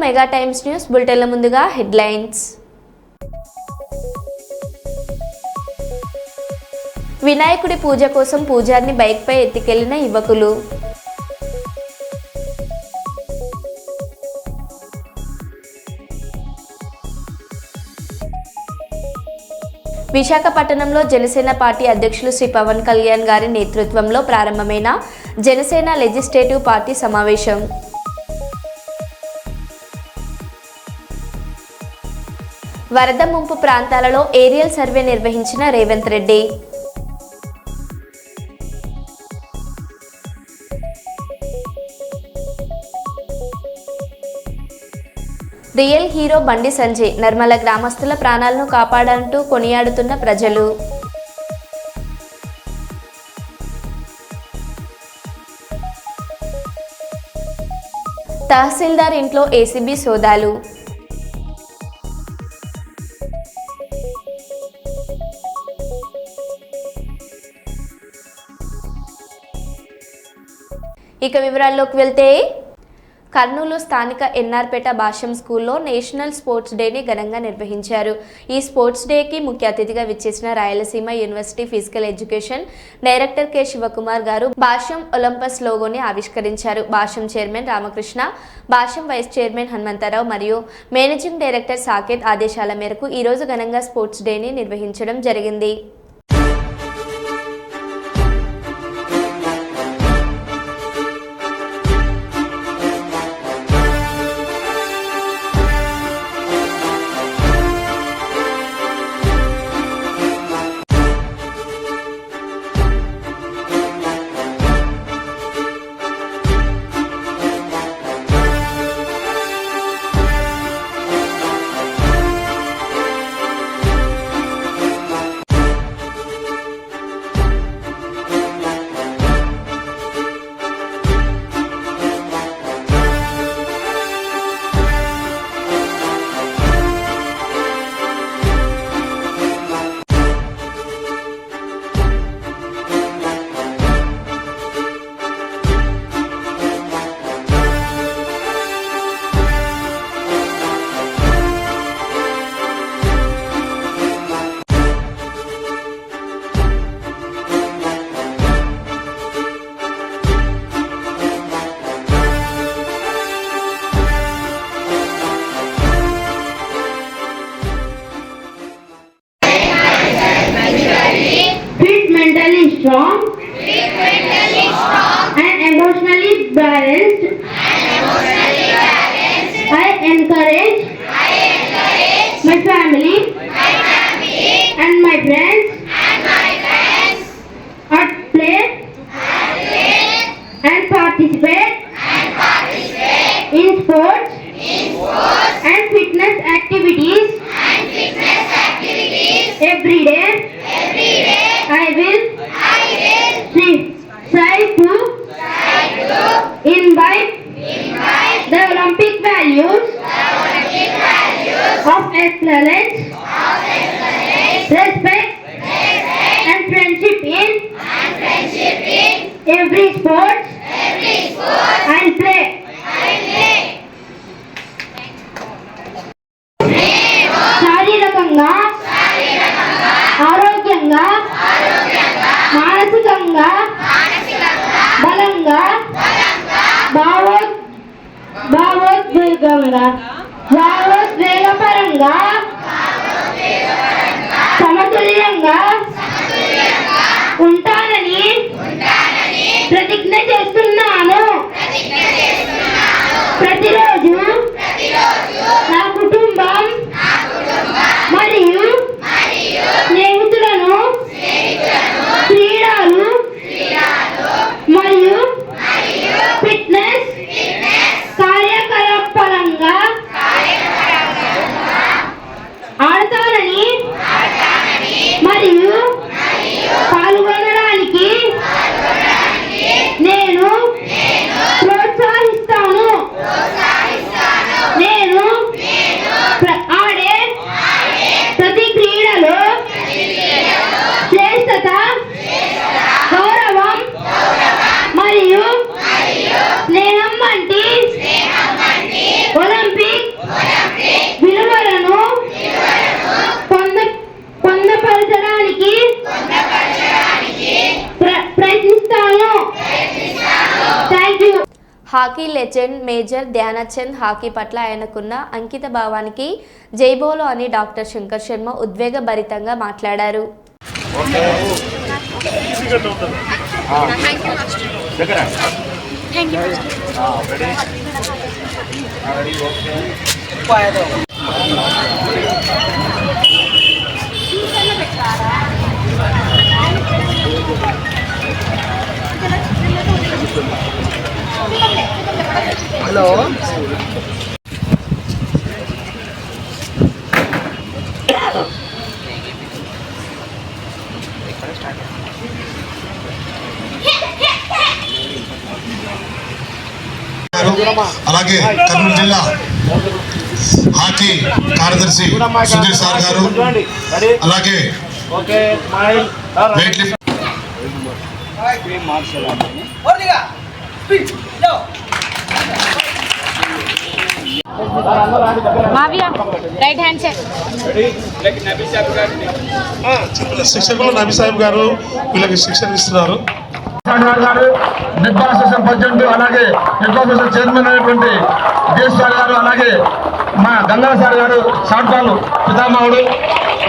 Mega times news బులెటిన్ల ముందుగా headlines. వినాయకుడి పూజ కోసం పూజారిని బైక్పై ఎత్తుకెళ్లిన యువకులు. విశాఖపట్నంలో జనసేన పార్టీ అధ్యక్షులు శ్రీ పవన్ కళ్యాణ్ గారి నేతృత్వంలో ప్రారంభమైన జనసేన లెజిస్లేటివ్ పార్టీ సమావేశం. వరద ముంపు ప్రాంతాలలో ఏరియల్ సర్వే నిర్వహించిన రేవంత్ రెడ్డి. రియల్ హీరో బండి సంజయ్ నర్మల గ్రామస్తుల ప్రాణాలను కాపాడంటూ కొనియాడుతున్న ప్రజలు. తహసీల్దార్ ఇంట్లో ఏసీబీ సోదాలు. ఇక వివరాల్లోకి వెళ్తే, కర్నూలు స్థానిక ఎన్ఆర్పేట భాష్యం స్కూల్లో నేషనల్ స్పోర్ట్స్ డేని ఘనంగా నిర్వహించారు. ఈ స్పోర్ట్స్ డేకి ముఖ్య అతిథిగా విచ్చేసిన Rayalaseema university physical education director K Shivakumar గారు భాష్యం ఒలింపస్ లోగోని ఆవిష్కరించారు. Bhashyam chairman Ramakrishna, Bhashyam vice chairman Hanumantharao మరియు మేనేజింగ్ డైరెక్టర్ సాకేత్ ఆదేశాల మేరకు ఈరోజు ఘనంగా స్పోర్ట్స్ డేని నిర్వహించడం జరిగింది. Strong and emotionally balanced. I encourage my family and my friends at play and participate in sports and fitness activities every day. I will strive to imbibe the Olympic values of excellence, respect and friendship in every sport I play. శారీరకంగా, ఆరోగ్యంగా, మానసికంగా, బలంగా, భావోద్వేగపరంగా, సమతుల్యంగా ఉంటానని ప్రతిజ్ఞ చేస్తున్నాను. ప్రతిరోజు నా కుటుంబం మరియు స్నేహితులను క్రీడలు మరియు ఫిట్నెస్ కార్యకలాపాలంగా ఆడతానని మరియు పాల్గొనడానికి నేను ప్రోత్సహిస్తాను. Hockey legend major Dhyan Chand hockey పట్ల ఆయనకున్న అంకిత భావానికి జైబోలో అని డాక్టర్ శంకర్ శర్మ ఉద్వేగభరితంగా మాట్లాడారు. హలో అలాగే కర్నూలు జిల్లా హాకీ కార్యదర్శి సుధీర్ సార్ గారు, అలాగే weight lift right hand side శిక్షకులు నబీ సాహిబ్ గారు వీళ్ళకి శిక్షణ ఇస్తున్నారు. గారు నెట్బాల్ అసోసియేషన్ ప్రెసిడెంట్, అలాగే నెట్బాల్ అసోసియేషన్ చైర్మన్ అయినటువంటి దేశ్ సార్ గారు, అలాగే మా గంగా సార్ గారు షార్ట్ బాల్ పితామహుడు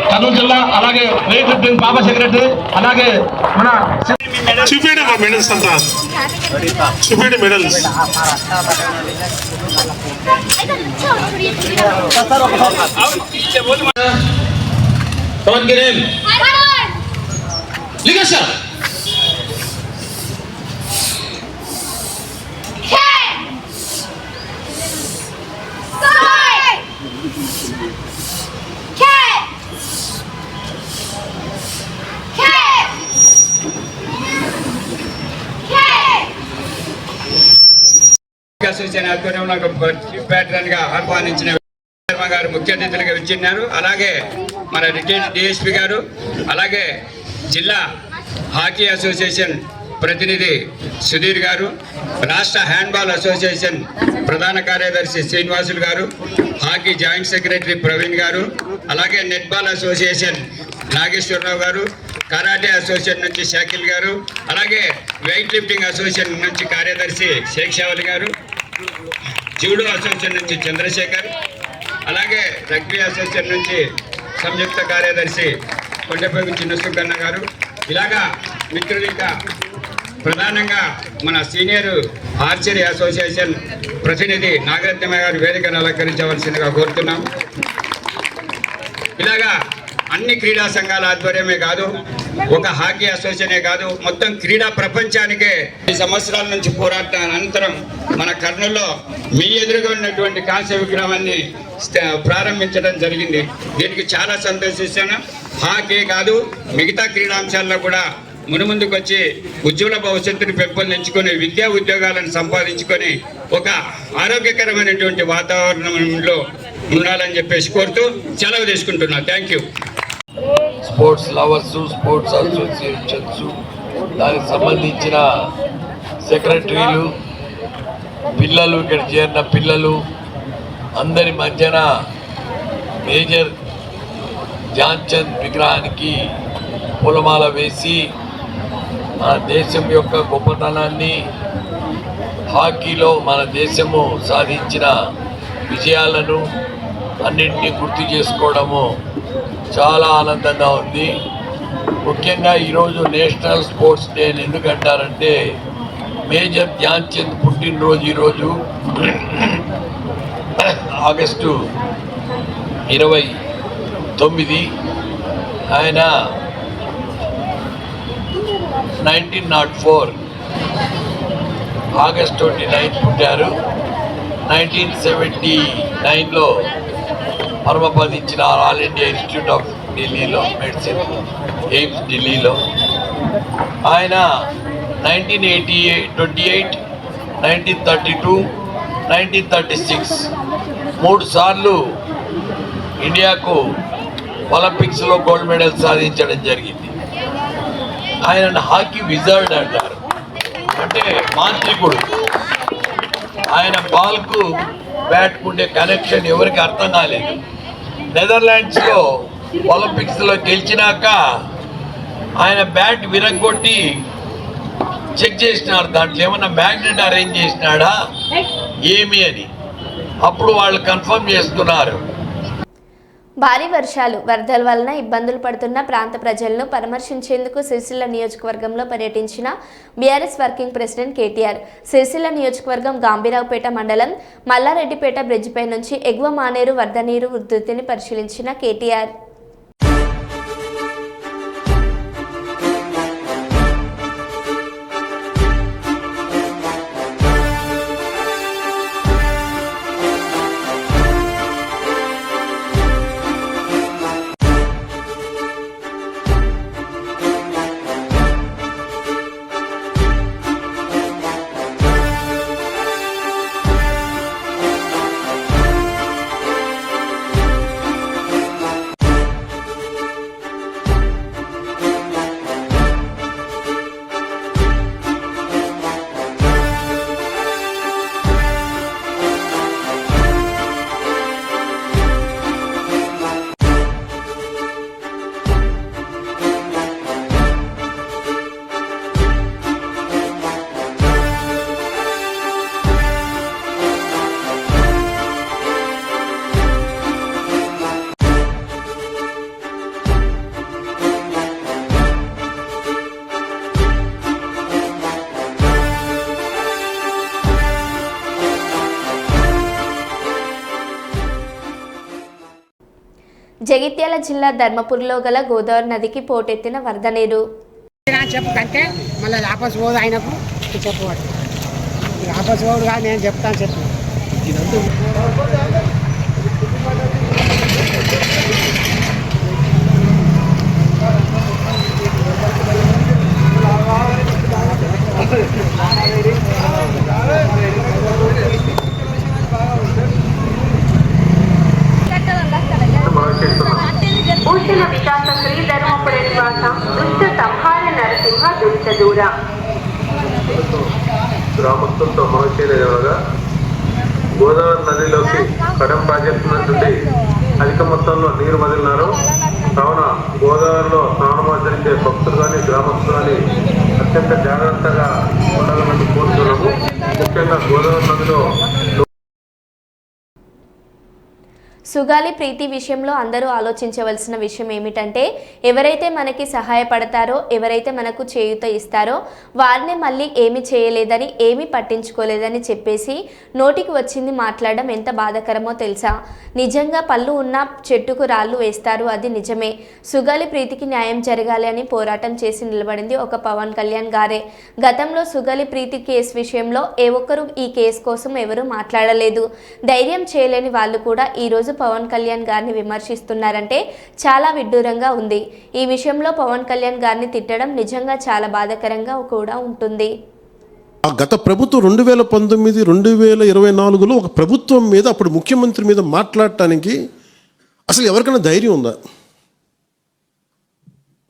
కర్నూలు జిల్లా, అలాగే వెయిట్ లిఫ్టింగ్ పాప సెక్రటరీ, అలాగే మన చూపేయండి మా మెడల్స్ అంతా, చూపేయండి మెడల్స్. అసోసియేషన్ ఆధ్వర్యంలో చీఫ్ ప్యాట్రన్ గా ఆహ్వానించిన శర్మ గారు ముఖ్య అతిథులుగా విచ్చున్నారు. అలాగే మన రిటైర్డ్ డిఎస్పీ గారు, అలాగే జిల్లా హాకీ అసోసియేషన్ ప్రతినిధి సుధీర్ గారు, రాష్ట్ర హ్యాండ్బాల్ అసోసియేషన్ ప్రధాన కార్యదర్శి శ్రీనివాసులు గారు, హాకీ జాయింట్ సెక్రటరీ ప్రవీణ్ గారు, అలాగే నెట్బాల్ అసోసియేషన్ నాగేశ్వరరావు గారు, కరాటే అసోసియేషన్ నుంచి షాకిల్ గారు, అలాగే వెయిట్ లిఫ్టింగ్ అసోసియేషన్ నుంచి కార్యదర్శి షేక్ షావలి గారు, జూడో అసోసియేషన్ నుంచి చంద్రశేఖర్, అలాగే రగ్బీ అసోసియేషన్ నుంచి సంయుక్త కార్యదర్శి కొండపల్లి చిన్న సుబ్బన్న గారు, ఇలాగా మిత్రులు ఇంకా ప్రధానంగా మన సీనియర్ ఆర్చరీ అసోసియేషన్ ప్రతినిధి నాగరత్నమ్మ గారు వేదికను అలంకరించవలసిందిగా కోరుతున్నాం. ఇలాగా అన్ని క్రీడా సంఘాల ఆధ్వర్యమే కాదు, ఒక హాకీ అసోసియేషనే కాదు, మొత్తం క్రీడా ప్రపంచానికే ఈ సంవత్సరాల నుంచి పోరాటం అనంతరం మన కర్నూలులో మీ ఎదురుగా ఉన్నటువంటి కాంస్య విగ్రహాన్ని ప్రారంభించడం జరిగింది. దీనికి చాలా సంతోషిస్తాను. హాకీ కాదు, మిగతా క్రీడాంశాల్లో కూడా మునుముందుకు వచ్చి ఉజ్వల భవిష్యత్తును పెంపొందించుకొని విద్యా ఉద్యోగాలను సంపాదించుకొని ఒక ఆరోగ్యకరమైనటువంటి వాతావరణంలో ఉండాలని చెప్పేసి కోరుతూ సెలవు తీసుకుంటున్నా. Thank you. Sports lovers, sports associations, దానికి సంబంధించిన సెక్రటరీలు, పిల్లలు, ఇక్కడ చేరిన పిల్లలు అందరి మధ్యన మేజర్ ధ్యాన్చంద్ విగ్రహానికి పూలమాల వేసి మన దేశం యొక్క గొప్పతనాన్ని, హాకీలో మన దేశము సాధించిన విజయాలను అన్నింటినీ గుర్తు చేసుకోవడము చాలా ఆనందంగా ఉంది. ముఖ్యంగా ఈరోజు నేషనల్ స్పోర్ట్స్ డే అని ఎందుకంటారంటే మేజర్ ధ్యాన్చంద్ పుట్టినరోజు ఈరోజు ఆగస్టు 29. ఆయన 1904 ఆగస్ట్ 29 పుట్టారు. 1979లో పరమపదించిన ఆల్ ఇండియా ఇన్స్టిట్యూట్ ఆఫ్ ఢిల్లీలో మెడిసిన్, ఎయిమ్స్ ఢిల్లీలో. ఆయన 1928, 1932, 1936 3 సార్లు ఇండియాకు ఒలింపిక్స్లో గోల్డ్ మెడల్ సాధించడం జరిగింది. ఆయన హాకీ విజర్డ్ అంటారు, అంటే మాంత్రికుడు. ఆయన బాల్కు బ్యాట్కు ఉండే కనెక్షన్ ఎవరికి అర్థం కాలేదు. నెదర్లాండ్స్లో ఒలింపిక్స్లో గెలిచినాక ఆయన బ్యాట్ విరగొట్టి చెక్ చేసినారు దాంట్లో ఏమన్నా మ్యాగ్నెట్ అరేంజ్ చేసినాడా ఏమి అని. అప్పుడు వాళ్ళు కన్ఫర్మ్ చేస్తున్నారు. భారీ వర్షాలు, వరదల వలన ఇబ్బందులు పడుతున్న ప్రాంత ప్రజలను పరామర్శించేందుకు సిరిసిల్ల నియోజకవర్గంలో పర్యటించిన BRS working president KTR. Sircilla నియోజకవర్గం గాంభీరావుపేట మండలం మల్లారెడ్డిపేట బ్రిడ్జిపై నుంచి ఎగువ మానేరు వరద నీరు ఉధృతిని పరిశీలించిన కేటీఆర్. జగిత్యాల జిల్లా ధర్మపురిలో గల గోదావరి నదికి పోటెత్తిన వరద నీరు. చెప్పు కంటే మళ్ళీ ఆపస్ పోదు అయినప్పుడు చెప్పవాడు ఆపస్ పోదు కాదు నేను చెప్తాను చెప్పు. భూషణ వికాస శ్రీ ధర్మపురి నివాసం దుష్ట సంహార నరసింహ దుష్ట దూర గ్రామస్తులతో మహోచేయగా గోదావరి నదిలోకి కడం ప్రాజెక్టు నుండి అధిక మొత్తంలో నీరు వదిలినారు. కావున గోదావరిలో స్నానమాచరించే భక్తులు కానీ గ్రామస్తులు కానీ అత్యంత జాగ్రత్తగా ఉండాలని కోరుతున్నాము. ముఖ్యంగా గోదావరి నదిలో సుగాలి ప్రీతి విషయంలో అందరూ ఆలోచించవలసిన విషయం ఏమిటంటే, ఎవరైతే మనకి సహాయపడతారో, ఎవరైతే మనకు చేయూత ఇస్తారో వారిని మళ్ళీ ఏమి చేయలేదని, ఏమీ పట్టించుకోలేదని చెప్పేసి నోటికి వచ్చింది మాట్లాడడం ఎంత బాధాకరమో తెలుసా? నిజంగా పళ్ళు ఉన్న చెట్టుకు రాళ్ళు వేస్తారు, అది నిజమే. సుగాలి ప్రీతికి న్యాయం జరగాలి అని పోరాటం చేసి నిలబడింది ఒక పవన్ కళ్యాణ్ గారే. గతంలో సుగాలి ప్రీతి కేసు విషయంలో ఏ ఒక్కరు ఈ కేసు కోసం ఎవరూ మాట్లాడలేదు. ధైర్యం చేయలేని వాళ్ళు కూడా ఈరోజు పవన్ కళ్యాణ్ గారిని విమర్శిస్తున్నారంటే చాలా విడ్డూరంగా ఉంది. ఈ విషయంలో పవన్ కళ్యాణ్ గారిని తిట్టడం నిజంగా చాలా బాధాకరంగా కూడా ఉంటుంది. గత ప్రభుత్వం 2019, 2024లో ఒక ప్రభుత్వం మీద, అప్పుడు ముఖ్యమంత్రి మీద మాట్లాడటానికి అసలు ఎవరికైనా ధైర్యం ఉందా?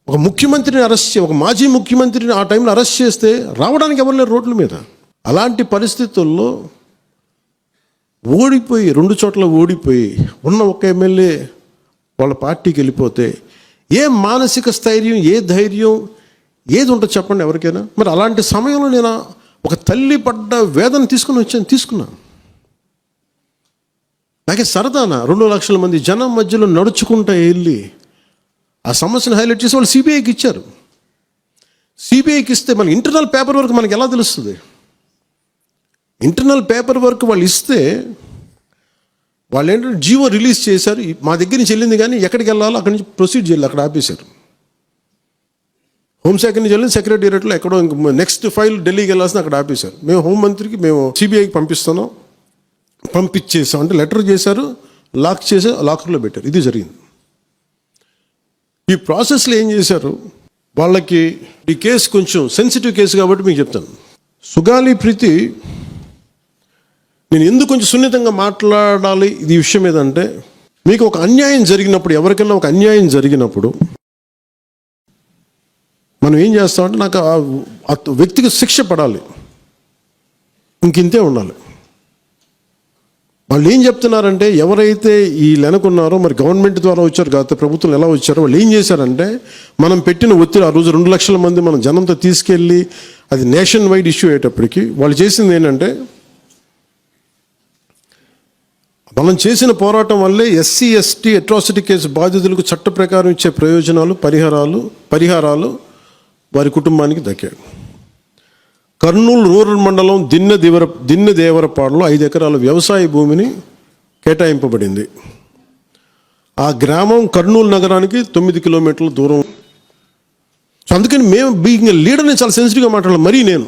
ఒక ముఖ్యమంత్రిని అరెస్ట్ ఒక మాజీ ముఖ్యమంత్రిని ఆ టైంలో అరెస్ట్ చేస్తే రావడానికి ఎవరు లేరు రోడ్ల మీద. అలాంటి పరిస్థితుల్లో ఓడిపోయి 2 చోట్ల ఓడిపోయి ఉన్న ఒక ఎమ్మెల్యే వాళ్ళ పార్టీకి వెళ్ళిపోతే ఏ మానసిక స్థైర్యం, ఏ ధైర్యం, ఏది ఉంటుంది చెప్పండి ఎవరికైనా? మరి అలాంటి సమయంలో నేను ఒక తల్లి పడ్డ వేదన తీసుకున్నా. నాకే సరదాన 2 లక్షల మంది జనం మధ్యలో నడుచుకుంటూ వెళ్ళి ఆ సమస్యను హైలైట్ చేసి వాళ్ళు సిబిఐకి ఇచ్చారు. సిబిఐకి ఇస్తే మన ఇంటర్నల్ పేపర్ వర్క్ మనకి ఎలా తెలుస్తుంది? ఇంటర్నల్ పేపర్ వర్క్ వాళ్ళు ఇస్తే వాళ్ళు ఏంటంటే జీవో రిలీజ్ చేశారు. మా దగ్గర నుంచి వెళ్ళింది కానీ ఎక్కడికి వెళ్ళాలో అక్కడి నుంచి ప్రొసీడ్ చేయాలి, అక్కడ ఆపేశారు. హోంశాఖ నుంచి వెళ్ళింది సెక్రటేరియట్లో ఎక్కడో ఇంక నెక్స్ట్ ఫైల్ ఢిల్లీకి వెళ్ళాల్సిన అక్కడ ఆపేశారు. మేము హోంమంత్రికి మేము సిబిఐకి పంపించేసాం అంటే లెటర్ చేశారు, లాక్ చేసి లాకర్లో పెట్టారు. ఇది జరిగింది. ఈ ప్రాసెస్లో ఏం చేశారు, వాళ్ళకి ఈ కేసు కొంచెం సెన్సిటివ్ కేసు కాబట్టి మీకు చెప్తాను. సుగాలి ప్రీతి నేను ఎందుకు కొంచెం సున్నితంగా మాట్లాడాలి ఇది విషయం ఏదంటే, మీకు ఒక అన్యాయం జరిగినప్పుడు, ఎవరికైనా ఒక అన్యాయం జరిగినప్పుడు మనం ఏం చేస్తామంటే, నాకు ఆ వ్యక్తికి శిక్ష పడాలి, ఇంకింతే ఉండాలి. వాళ్ళు ఏం చెప్తున్నారంటే ఎవరైతే ఈ వెనకున్నారో మరి గవర్నమెంట్ ద్వారా వచ్చారు గత ప్రభుత్వం ఎలా వచ్చారో వాళ్ళు ఏం చేశారంటే మనం పెట్టిన ఒత్తిడి ఆ రోజు 2 లక్షల మంది మనం జనంతో తీసుకెళ్ళి అది నేషన్ వైడ్ ఇష్యూ అయ్యేటప్పటికి వాళ్ళు చేసింది ఏంటంటే మనం చేసిన పోరాటం వల్లే ఎస్సీ ఎస్టీ అట్రాసిటీ కేసు బాధితులకు చట్ట ప్రకారం ఇచ్చే ప్రయోజనాలు పరిహారాలు వారి కుటుంబానికి దక్కాయి. కర్నూలు రూరల్ మండలం దిన్నెదేవరపాడులో 5 ఎకరాల వ్యవసాయ భూమిని కేటాయింపబడింది. ఆ గ్రామం కర్నూలు నగరానికి 9 కిలోమీటర్ల దూరం. సో అందుకని మేము బీయింగ్ లీడర్ని చాలా సెన్సిటివ్గా మాట్లాడాలి. మరీ నేను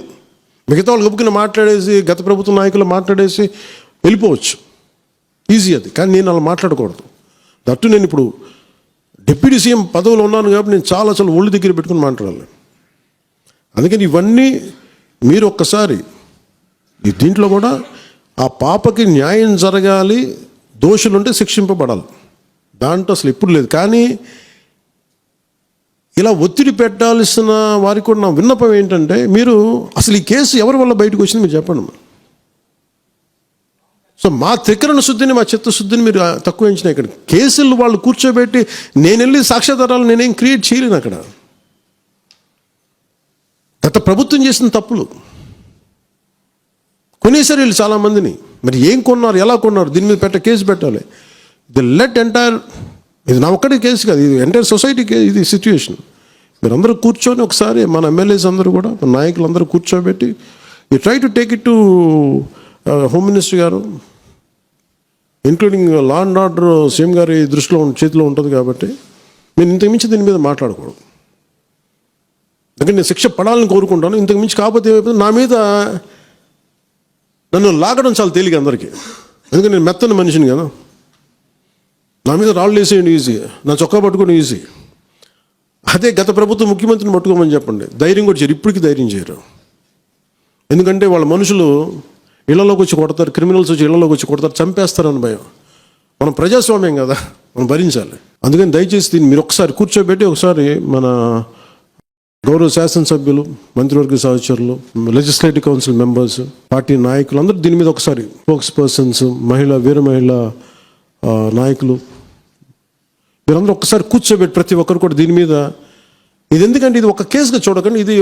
మిగతా వాళ్ళు గబుక్కుని మాట్లాడేసి గత ప్రభుత్వ నాయకులు మాట్లాడేసి వెళ్ళిపోవచ్చు, ఈజీ అది. కానీ నేను అలా మాట్లాడకూడదు. దట్టు నేను ఇప్పుడు డిప్యూటీ సీఎం పదవిలో ఉన్నాను కాబట్టి నేను చాలా ఒళ్ళు దగ్గర పెట్టుకుని మాట్లాడాలి. అందుకని ఇవన్నీ మీరు ఒక్కసారి దీంట్లో కూడా ఆ పాపకి న్యాయం జరగాలి, దోషులుంటే శిక్షింపబడాలి, దాంట్లో అసలు ఎప్పుడు లేదు. కానీ ఇలా ఒత్తిడి పెట్టాల్సిన వారికి కూడా నా విన్నపం ఏంటంటే మీరు అసలు ఈ కేసు ఎవరి వల్ల బయటకు వచ్చింది మీరు చెప్పండి. సో మా త్రికరణ శుద్ధిని మా చిత్తశుద్ధిని మీరు తక్కువ ఎంచిన. ఇక్కడ కేసులు వాళ్ళు కూర్చోబెట్టి నేను వెళ్ళి సాక్ష్యాధారాలు నేనేం క్రియేట్ చేయలేను. అక్కడ గత ప్రభుత్వం చేసిన తప్పులు కొనేసారు వీళ్ళు చాలామందిని. మరి ఏం కొన్నారు, ఎలా కొన్నారు, దీని మీద కేసు పెట్టాలి. ఇది నా ఒక్కటి కేసు కాదు, ఇది ఎంటైర్ సొసైటీకి ఇది సిచ్యువేషన్. మీరు అందరూ కూర్చొని ఒకసారి మన ఎమ్మెల్యేస్ అందరూ కూడా మన నాయకులందరూ కూర్చోబెట్టి you try to take it to home minister గారు, including law and order CM గారి దృష్టిలో చేతిలో ఉంటుంది కాబట్టి నేను ఇంతకుమించి దీని మీద మాట్లాడకూడదు. అందుకని నేను శిక్ష పడాలని కోరుకుంటాను. ఇంతకుమించి కాకపోతే ఏమైపోతుంది, నా మీద నన్ను లాగడం చాలా తేలిక అందరికీ. ఎందుకంటే నేను మెత్తని మనిషిని కదా, నా మీద రాళ్ళు వేసేయండి ఈజీ, నా చొక్కా పట్టుకోవడం ఈజీ. అదే గత ప్రభుత్వం ముఖ్యమంత్రిని పట్టుకోమని చెప్పండి, ధైర్యం కూడా చేయరు, ఇప్పటికీ ధైర్యం చేయరు. ఎందుకంటే వాళ్ళ మనుషులు ఇళ్లలోకి వచ్చి కొడతారు, క్రిమినల్స్ వచ్చి ఇళ్లలోకి వచ్చి కొడతారు, చంపేస్తారని భయం. మనం ప్రజాస్వామ్యం కదా, మనం భరించాలి. అందుకని దయచేసి దీన్ని మీరు ఒకసారి కూర్చోబెట్టి ఒకసారి మన గౌరవ శాసనసభ్యులు, మంత్రివర్గ సహచరులు, లెజిస్లేటివ్ కౌన్సిల్ మెంబర్స్, పార్టీ నాయకులు అందరూ దీని మీద ఒకసారి స్పోక్స్ పర్సన్స్, వీర మహిళా నాయకులు మీరందరూ ఒక్కసారి కూర్చోబెట్టి ప్రతి ఒక్కరు కూడా దీని మీద ఇది ఎందుకంటే ఇది ఒక కేసుగా చూడకండి, ఇది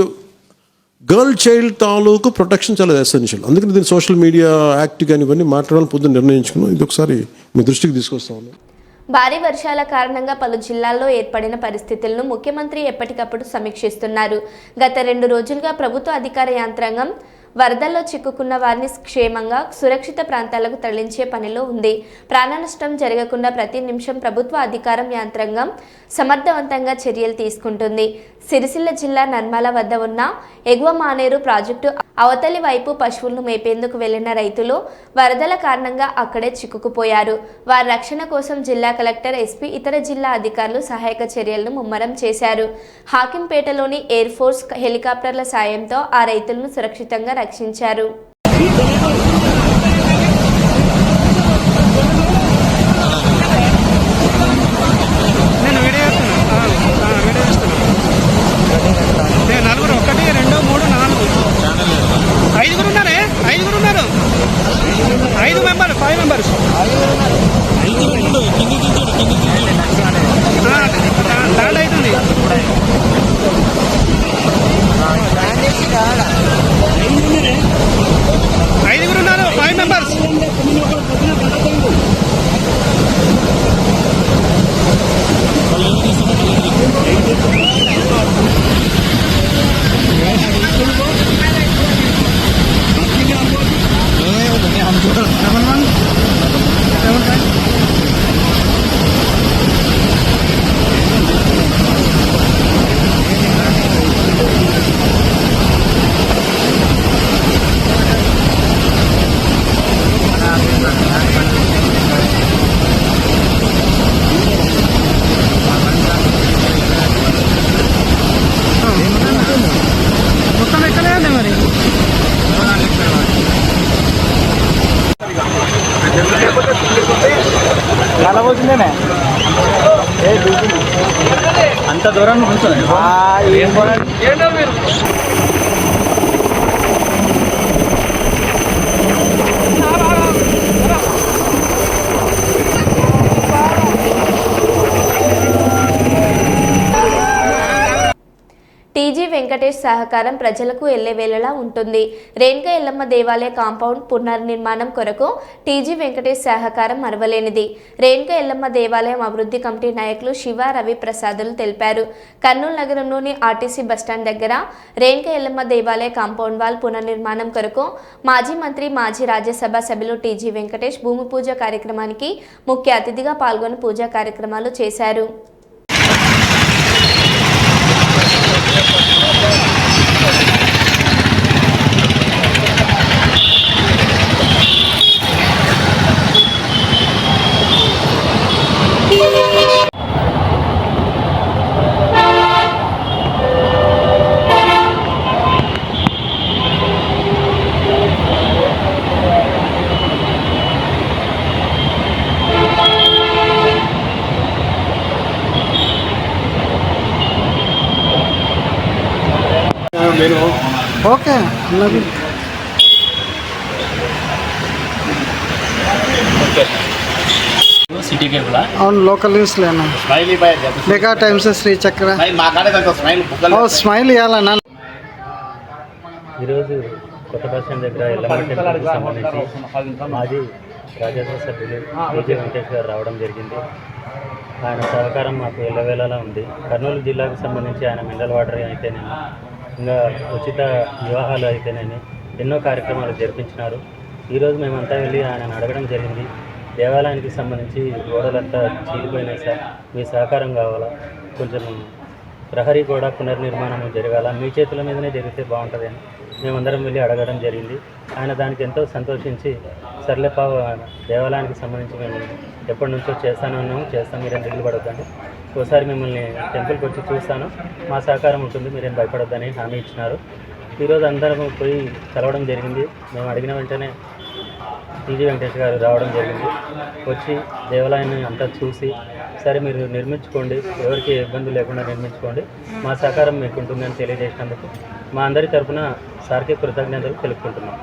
గర్ల్ చైల్డ్ తాలూకు ప్రొటెక్షన్ చాలా ఎసెన్షియల్. అందుకని దీన్ని సోషల్ మీడియా యాక్ట్ కానీ ఇవన్నీ మాట్లాడాలని పొద్దున్న నిర్ణయించుకున్నాం. ఇది ఒకసారి మీ దృష్టికి తీసుకొస్తాము. భారీ వర్షాల కారణంగా పలు జిల్లాల్లో ఏర్పడిన పరిస్థితులను ముఖ్యమంత్రి ఎప్పటికప్పుడు సమీక్షిస్తున్నారు. గత 2 రోజులుగా ప్రభుత్వ అధికార యంత్రాంగం వరదల్లో చిక్కుకున్న వారిని క్షేమంగా సురక్షిత ప్రాంతాలకు తరలించే పనిలో ఉంది. ప్రాణ నష్టం జరగకుండా ప్రతి నిమిషం ప్రభుత్వ అధికారం యంత్రాంగం సమర్థవంతంగా చర్యలు తీసుకుంటుంది. సిరిసిల్ల జిల్లా నర్మల వద్ద ఉన్న ఎగువ మానేరు ప్రాజెక్టు అవతలి వైపు పశువులను మేపేందుకు వెళ్లిన రైతులు వరదల కారణంగా అక్కడే చిక్కుకుపోయారు. వారి రక్షణ కోసం జిల్లా కలెక్టర్, ఎస్పీ, ఇతర జిల్లా అధికారులు సహాయక చర్యలను ముమ్మరం చేశారు. హాకింపేటలోని ఎయిర్ ఫోర్స్ హెలికాప్టర్ల సాయంతో ఆ రైతులను సురక్షితంగా రక్షించారు. అంత దూరం కూర్చొని టీజీ వెంకటేష్ సహకారం ప్రజలకు ఎల్లవేళలా ఉంటుంది. రేణుకా ఎల్లమ్మ దేవాలయ కాంపౌండ్ పునర్నిర్మాణం కొరకు టీజీ వెంకటేష్ సహకారం మరవలేనిది. రేణుకా ఎల్లమ్మ దేవాలయం అభివృద్ధి కమిటీ నాయకులు శివ రవి ప్రసాదులు తెలిపారు. కర్నూలు నగరంలోని ఆర్టీసీ బస్టాండ్ దగ్గర రేణుకా ఎల్లమ్మ దేవాలయ కాంపౌండ్ వాల్ పునర్నిర్మాణం కొరకు మాజీ మంత్రి మాజీ రాజ్యసభ సభ్యులు టీజీ వెంకటేష్ భూమి పూజ కార్యక్రమానికి ముఖ్య అతిథిగా పాల్గొని పూజా కార్యక్రమాలు చేశారు. ఓకే సిటీ కేబుల్ అవును లోకల్ న్యూస్ లేనా మెగా టైమ్స్ శ్రీ చక్ర స్మైల్ ఇవ్వాలన్నా. ఈరోజు కొత్త బస్ స్టాండ్ దగ్గర ఎల్లమ్మ టెంపుల్కి సంబంధించి మాజీ రాజ్యసభ సభ్యులు టీజీ వెంకటేష్ గారు రావడం జరిగింది. ఆయన సహకారం మాకు ఎల్లవేళలా ఉంది. కర్నూలు జిల్లాకు సంబంధించి ఆయన మినరల్ వాటర్ అయితేనేమి, ఇంకా ఉచిత వివాహాలు అయితేనేమి ఎన్నో కార్యక్రమాలు జరిపించినారు. ఈరోజు మేమంతా వెళ్ళి ఆయనను అడగడం జరిగింది. దేవాలయానికి సంబంధించి గోడలంతా చీలిపోయినాయి సార్, మీ సహకారం కావాలా, కొంచెం ప్రహరీ కూడా పునర్నిర్మాణం జరగాల, మీ చేతుల మీదనే జరిగితే బాగుంటుంది అని మేమందరం వెళ్ళి అడగడం జరిగింది. ఆయన దానికి ఎంతో సంతోషించి సర్లేపా దేవాలయానికి సంబంధించి మేము ఎప్పటి నుంచో చేస్తాను చేస్తాం, మీరేం దిగులు పడొద్దండి, ఒకసారి మిమ్మల్ని టెంపుల్కి వచ్చి చూస్తాను, మా సహకారం ఉంటుంది, మీరేం భయపడొద్దని హామీ ఇచ్చినారు. ఈరోజు అందరం పోయి కలవడం జరిగింది. మేము అడిగిన వెంటనే టీజీ వెంకటేష్ గారు రావడం జరిగింది. వచ్చి దేవాలయాన్ని అంతా చూసి సరే మీరు నిర్మించుకోండి, ఎవరికి ఇబ్బంది లేకుండా నిర్మించుకోండి, మా సహకారం మీకు ఉంటుందని తెలియజేసినందుకు మా అందరి తరఫున సార్కి కృతజ్ఞతలు తెలుపుకుంటున్నాం.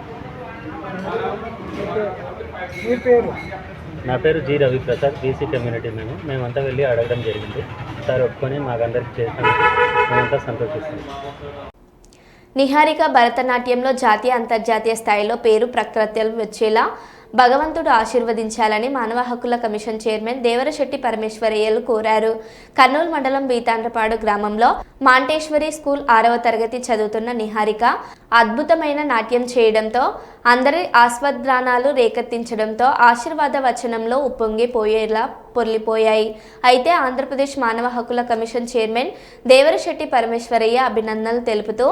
నా పేరు G Ravi Prasad, BC community. మేమంతా వెళ్ళి అడగడం జరిగింది. సార్ ఒప్పుకొని మాకందరికి చేసినందుకు మేమంతా సంతోషిస్తాం. నిహారిక భరతనాట్యంలో జాతీయ అంతర్జాతీయ స్థాయిలో పేరు ప్రఖ్యాతులు వచ్చేలా భగవంతుడు ఆశీర్వదించాలని మానవ హక్కుల కమిషన్ చైర్మన్ దేవరశెట్టి పరమేశ్వరయ్యలు కోరారు. కర్నూలు మండలం బీతాండ్రపాడు గ్రామంలో మాంటేశ్వరి స్కూల్ 6వ తరగతి చదువుతున్న నిహారిక అద్భుతమైన నాట్యం చేయడంతో అందరి ఆస్వాదనాలు రేకెత్తించడంతో ఆశీర్వాద వచనంలో ఉప్పొంగిపోయేలా పొర్లిపోయాయి. అయితే ఆంధ్రప్రదేశ్ మానవ హక్కుల కమిషన్ చైర్మన్ దేవరశెట్టి పరమేశ్వరయ్య అభినందనలు తెలుపుతూ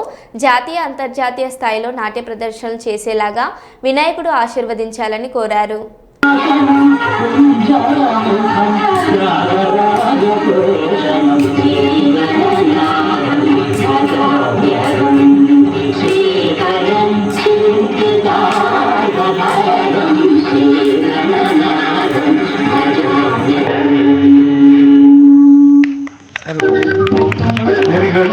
జాతీయ అంతర్జాతీయ స్థాయిలో నాట్య ప్రదర్శనలు చేసేలాగా వినాయకుడు ఆశీర్వదించాలని కోరారు. Very good.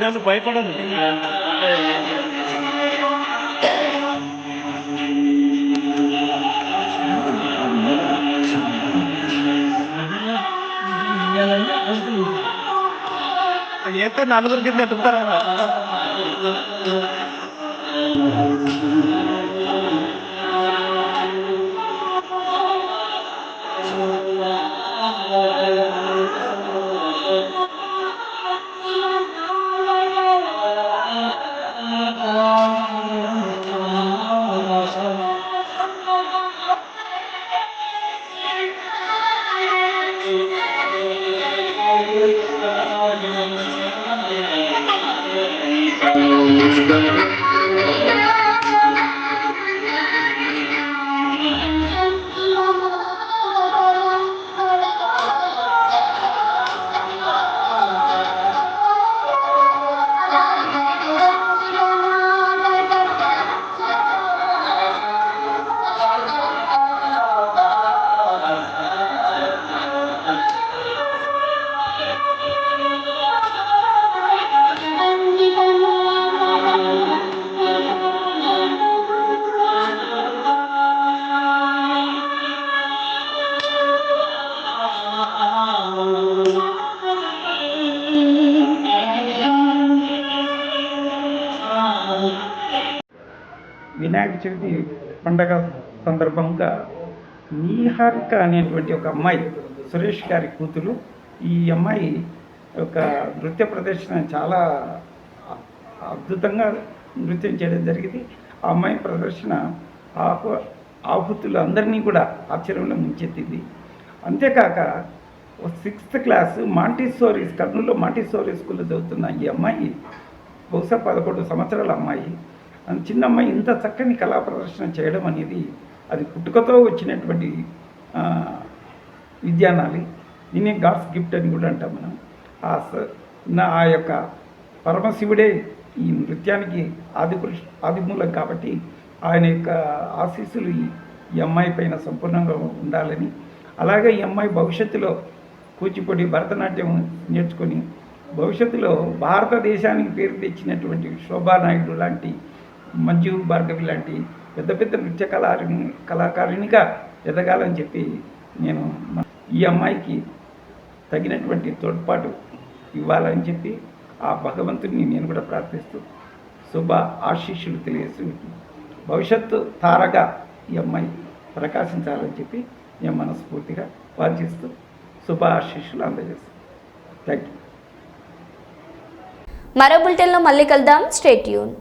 నన్ను భయపడదు. అయితే నలుగురు కింద ఎత్తుతారా? వినాయక చవితి పండగ సందర్భంగా నీహారిక అనేటువంటి ఒక అమ్మాయి, సురేష్ గారి కూతురు, ఈ అమ్మాయి ఒక నృత్య ప్రదర్శన చాలా అద్భుతంగా నృత్యం చేయడం జరిగింది. ఆ అమ్మాయి ప్రదర్శన ఆహుతులు అందరినీ కూడా ఆశ్చర్యంలో ముంచెత్తింది. అంతేకాక 6th క్లాస్ మాంటిసోరీ, కర్నూలులో మాంటిసోరీ స్కూల్లో చదువుతున్న ఈ అమ్మాయి బహుశా 11 సంవత్సరాల అమ్మాయి, చిన్న అమ్మాయి ఇంత చక్కని కళా ప్రదర్శన చేయడం అనేది అది పుట్టుకతో వచ్చినటువంటి విద్యానాలి. దీన్ని గాడ్స్ గిఫ్ట్ అని కూడా అంటాం మనం. ఆ యొక్క పరమశివుడే ఈ నృత్యానికి ఆదిమూలం కాబట్టి ఆయన యొక్క ఆశీస్సులు ఈ అమ్మాయి పైన సంపూర్ణంగా ఉండాలని, అలాగే ఈ అమ్మాయి భవిష్యత్తులో కూచిపూడి, భరతనాట్యం నేర్చుకొని భవిష్యత్తులో భారతదేశానికి పేరు తెచ్చినటువంటి శోభానాయుడు లాంటి, మంజు భార్గవి లాంటి పెద్ద పెద్ద నృత్య కళాకారిణిగా ఎదగాలని చెప్పి నేను ఈ అమ్మాయికి తగినటువంటి తోడ్పాటు ఇవ్వాలని చెప్పి ఆ భగవంతుడిని నేను కూడా ప్రార్థిస్తూ శుభ ఆశీస్సులు తెలియజేస్తూ భవిష్యత్తు తారగా ఈ అమ్మాయి ప్రకాశించాలని చెప్పి నేను మనస్ఫూర్తిగా వాంఛిస్తూ శుభ ఆశీస్సులు అందజేస్తాను. Thank you. మరో బులెటిన్లో మళ్ళీ కలుద్దాం. Stay tune.